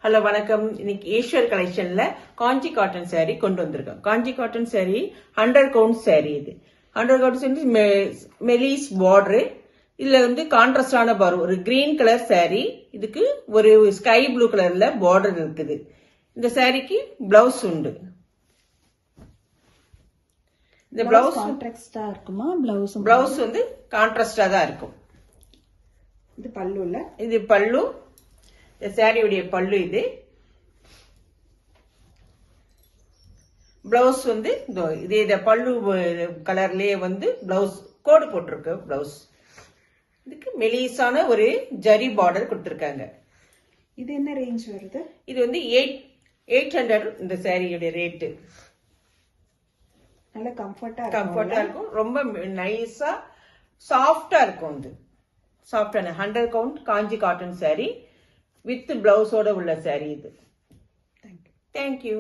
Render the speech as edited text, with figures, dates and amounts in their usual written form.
Hello வணக்கம். இன்னைக்கு ஈஸ்வர் கலெக்ஷன்ல காஞ்சி cotton saree கொண்டு வந்திருக்கோம். காஞ்சி காட்டன் saree 100 கவுண்ட் saree. இது 100 கவுண்ட் மெலிஸ் பார்டர். இதுல கான்ட்ராஸ்டான பார்டர், ஒரு கிரீன் கலர் saree. இதுக்கு ஒரு ஸ்கை ப்ளூ கலர்ல பார்டர் இருக்குது. இந்த சாரிக்கு பிளவுஸ் உண்டு. இந்த பிளவுஸ் கான்ட்ராஸ்டா இருக்குமா? பிளவுஸ் கான்ட்ராஸ்டா தான் இருக்கும். இது பல்லுல, இது பல்லு. இந்த சாரியுடைய பல்லு. இது பிளவுஸ் இதே பல்லு கலர்லயே பிளவுஸ் கோடு போட்டிருக்கு. பிளவுஸ் இதுக்கு மெலிசான ஒரு ஜரி பார்டர் கொடுத்திருக்காங்க. இது என்ன ரேஞ்ச் வருது? இது 800 இந்த சாரியுடைய ரேட்டு. நல்ல கம்ஃபர்ட்டா இருக்கும். ரொம்ப நைஸா சாஃப்டா இருக்கும். சாஃப்டான 100 count Kanchi cotton saree with பிளவுஸோட உள்ள saree இது. தேங்க்யூ. தேங்க்யூ.